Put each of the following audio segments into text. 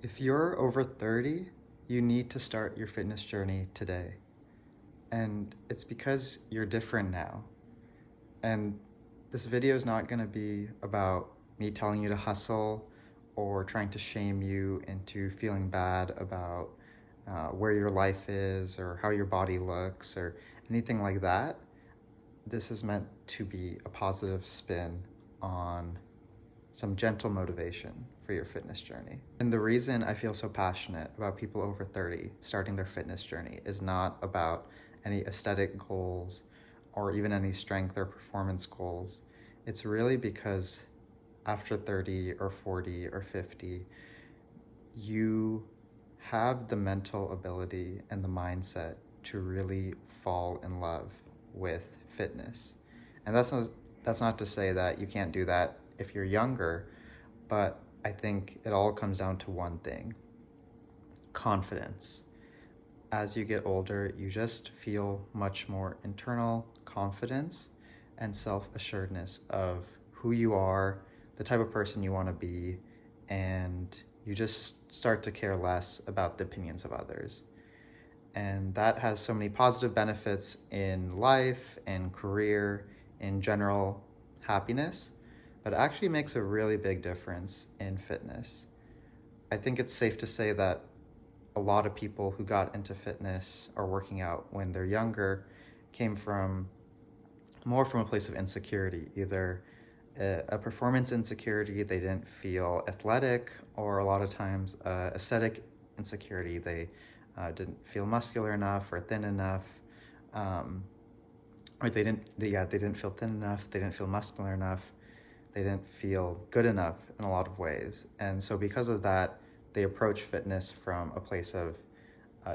If you're over 30, you need to start your fitness journey today. And it's because you're different now. And this video is not going to be about me telling you to hustle or trying to shame you into feeling bad about where your life is or how your body looks or anything like that. This is meant to be a positive spin on some gentle motivation for your fitness journey. And the reason I feel so passionate about people over 30 starting their fitness journey is not about any aesthetic goals or even any strength or performance goals. It's really because after 30 or 40 or 50, you have the mental ability and the mindset to really fall in love with fitness. And that's not to say that you can't do that if you're younger, but I think it all comes down to one thing: confidence. As you get older, you just feel much more internal confidence and self-assuredness of who you are, the type of person you want to be, and you just start to care less about the opinions of others. And that has so many positive benefits in life and career, in general happiness, but it actually makes a really big difference in fitness. I think it's safe to say that a lot of people who got into fitness or working out when they're younger came from a place of insecurity, either a performance insecurity, they didn't feel athletic, or a lot of times aesthetic insecurity, they didn't feel muscular enough or thin enough, or they didn't feel thin enough, they didn't feel muscular enough, they didn't feel good enough in a lot of ways. And so because of that, they approach fitness from a place of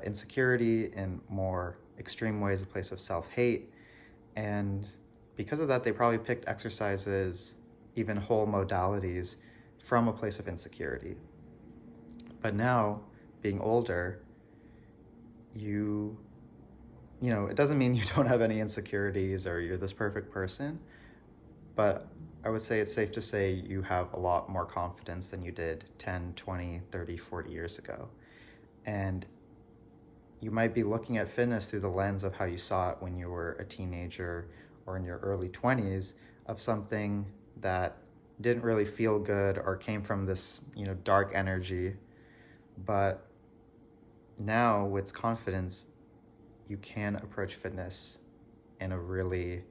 insecurity, in more extreme ways, a place of self-hate. And because of that, they probably picked exercises, even whole modalities, from a place of insecurity. But now, being older, you know, it doesn't mean you don't have any insecurities or you're this perfect person, but I would say it's safe to say you have a lot more confidence than you did 10, 20, 30, 40 years ago. And you might be looking at fitness through the lens of how you saw it when you were a teenager or in your early 20s, of something that didn't really feel good or came from this, dark energy. But now with confidence, you can approach fitness in a really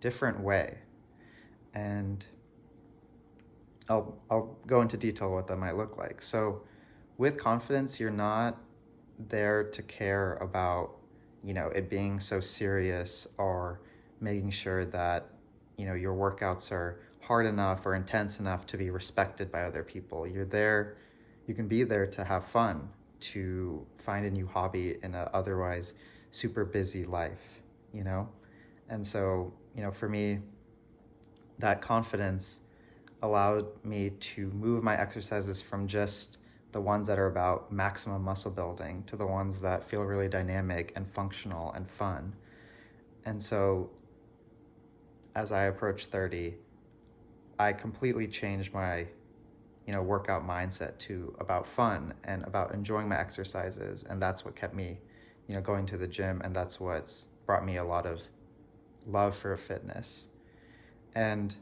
different way. And I'll go into detail what that might look like. So with confidence, you're not there to care about, it being so serious, or making sure that, your workouts are hard enough or intense enough to be respected by other people. You can be there to have fun, to find a new hobby in a otherwise super busy life, And so, for me, that confidence allowed me to move my exercises from just the ones that are about maximum muscle building to the ones that feel really dynamic and functional and fun. And so as I approached 30, I completely changed my, workout mindset to about fun and about enjoying my exercises. And that's what kept me, going to the gym. And that's what's brought me a lot of love for fitness. And,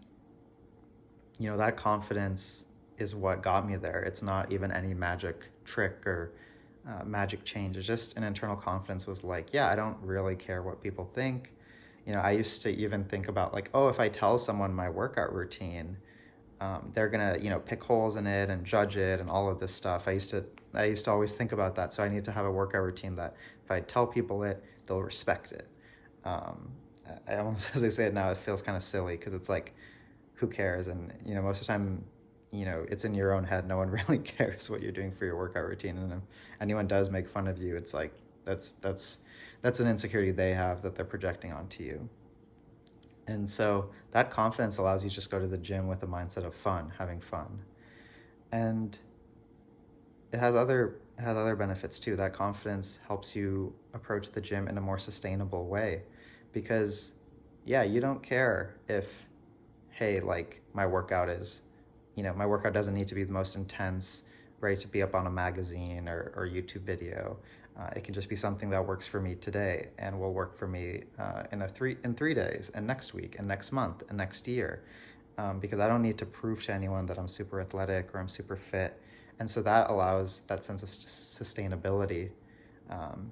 that confidence is what got me there. It's not even any magic trick or magic change. It's just an internal confidence was like, yeah, I don't really care what people think. I used to even think about like, oh, if I tell someone my workout routine, they're gonna, pick holes in it and judge it and all of this stuff. I used to always think about that. So I need to have a workout routine that if I tell people it, they'll respect it. I almost, as I say it now, it feels kind of silly because it's like, who cares? And, most of the time, it's in your own head. No one really cares what you're doing for your workout routine. And if anyone does make fun of you, it's like, that's an insecurity they have that they're projecting onto you. And so that confidence allows you to just go to the gym with a mindset of fun, having fun. And it has other benefits too. That confidence helps you approach the gym in a more sustainable way, because yeah, you don't care if, hey, like my workout doesn't need to be the most intense, ready to be up on a magazine or YouTube video. It can just be something that works for me today and will work for me in 3 days and next week and next month and next year, because I don't need to prove to anyone that I'm super athletic or I'm super fit. And so that allows that sense of sustainability um,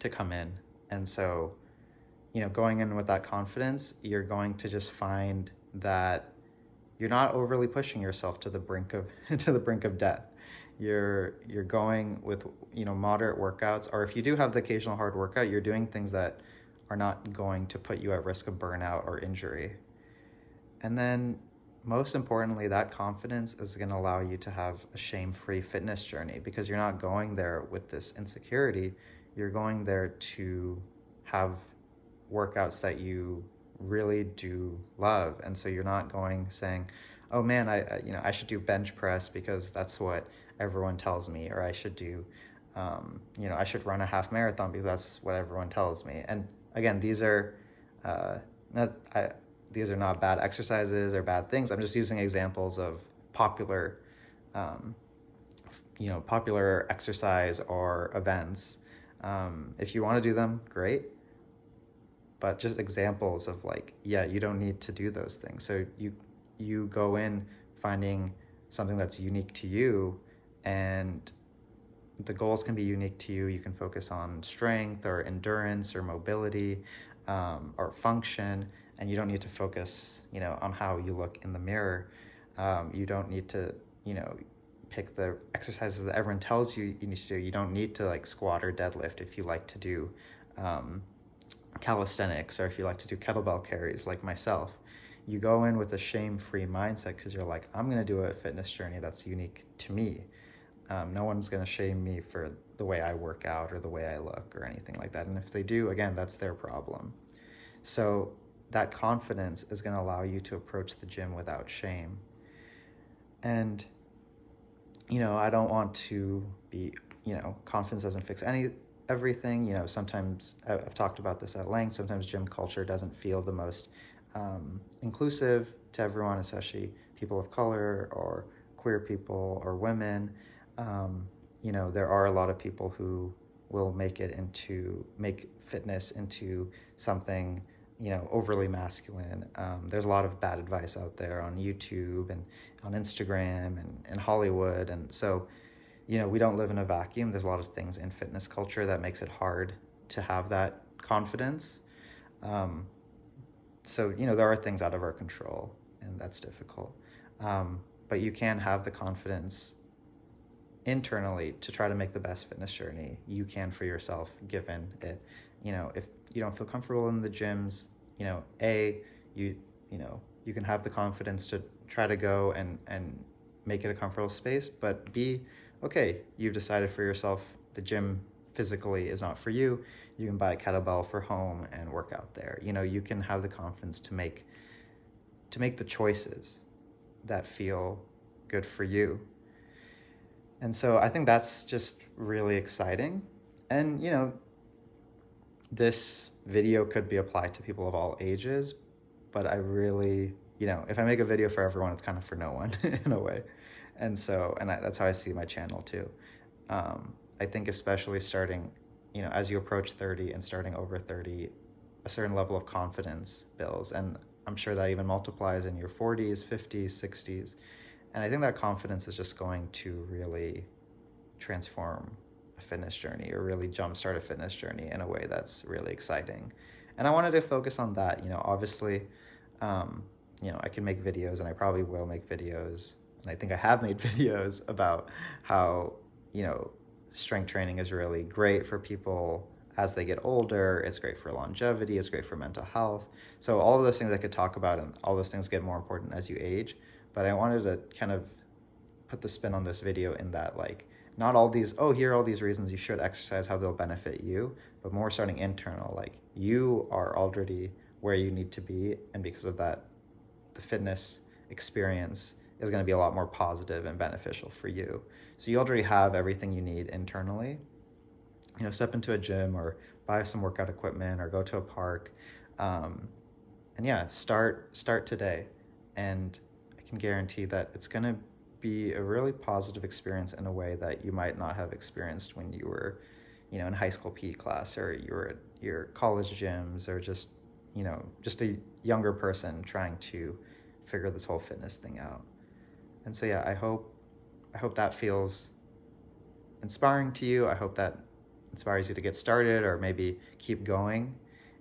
to come in. And so, going in with that confidence, you're going to just find that you're not overly pushing yourself to the brink of to the brink of death. You're going with moderate workouts, or if you do have the occasional hard workout, you're doing things that are not going to put you at risk of burnout or injury. And then most importantly, that confidence is going to allow you to have a shame-free fitness journey, because you're not going there with this insecurity. You're going there to have workouts that you really do love. And so you're not going saying, oh man, I should do bench press because that's what everyone tells me, or I should do I should run a half marathon because that's what everyone tells me. And again, these are not bad exercises or bad things. I'm just using examples of popular popular exercise or events. If you want to do them, great. But just examples of you don't need to do those things. So you go in finding something that's unique to you, and the goals can be unique to you. You can focus on strength or endurance or mobility or function, and you don't need to focus, on how you look in the mirror. You don't need to, pick the exercises that everyone tells you you need to do. You don't need to squat or deadlift if you like to do calisthenics, or if you like to do kettlebell carries like myself. You go in with a shame-free mindset because you're like, I'm going to do a fitness journey that's unique to me. No one's going to shame me for the way I work out or the way I look or anything like that. And if they do, again, that's their problem. So that confidence is going to allow you to approach the gym without shame. And, I don't want to be, confidence doesn't fix everything. Sometimes I've talked about this at length. Sometimes gym culture doesn't feel the most inclusive to everyone, especially people of color or queer people or women. There are a lot of people who will make fitness into something, overly masculine. There's a lot of bad advice out there on YouTube and on Instagram and Hollywood. And so, we don't live in a vacuum. There's a lot of things in fitness culture that makes it hard to have that confidence. So, there are things out of our control, and that's difficult. But you can have the confidence internally to try to make the best fitness journey you can for yourself, given it. If you don't feel comfortable in the gyms, you can have the confidence to try to go and make it a comfortable space. But B, okay, you've decided for yourself the gym physically is not for you. You can buy a kettlebell for home and work out there. You can have the confidence to make the choices that feel good for you. And so I think that's just really exciting. And, this video could be applied to people of all ages, but I really, if I make a video for everyone, it's kind of for no one in a way. And so, that's how I see my channel too. I think especially starting, as you approach 30 and starting over 30, a certain level of confidence builds. And I'm sure that even multiplies in your 40s, 50s, 60s. And I think that confidence is just going to really transform a fitness journey, or really jumpstart a fitness journey in a way that's really exciting. And I wanted to focus on that. Obviously, I can make videos, and I probably will make videos. And I think I have made videos about how, strength training is really great for people as they get older. It's great for longevity. It's great for mental health. So all of those things I could talk about, and all those things get more important as you age. But I wanted to kind of put the spin on this video in that, not all these, here are all these reasons you should exercise, how they'll benefit you, but more starting internal. You are already where you need to be. And because of that, the fitness experience is going to be a lot more positive and beneficial for you. So you already have everything you need internally. Step into a gym or buy some workout equipment or go to a park. And yeah, start today. And I can guarantee that it's going to be a really positive experience in a way that you might not have experienced when you were, in high school PE class, or you were at your college gyms, or just, just a younger person trying to figure this whole fitness thing out. And so, yeah, I hope that feels inspiring to you. I hope that inspires you to get started, or maybe keep going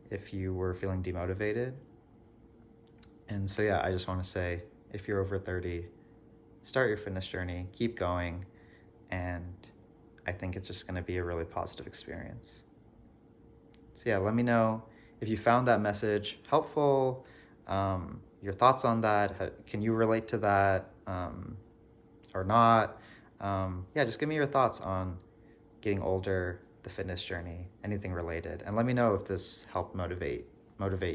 if you were feeling demotivated. And so, yeah, I just want to say, if you're over 30, start your fitness journey, keep going, and I think it's just going to be a really positive experience. So, yeah, let me know if you found that message helpful, your thoughts on that. Can you relate to that, or not? Yeah, just give me your thoughts on getting older, the fitness journey, anything related, and let me know if this helped motivate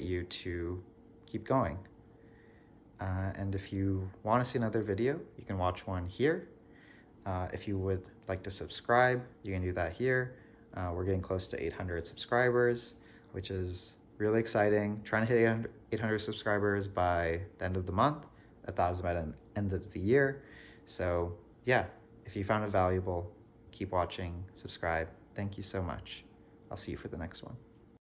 you to keep going. And if you want to see another video, you can watch one here. If you would like to subscribe, you can do that here. We're getting close to 800 subscribers, which is really exciting. Trying to hit 800 subscribers by the end of the month, 1,000 by the end of the year. So yeah, if you found it valuable, keep watching, subscribe. Thank you so much. I'll see you for the next one.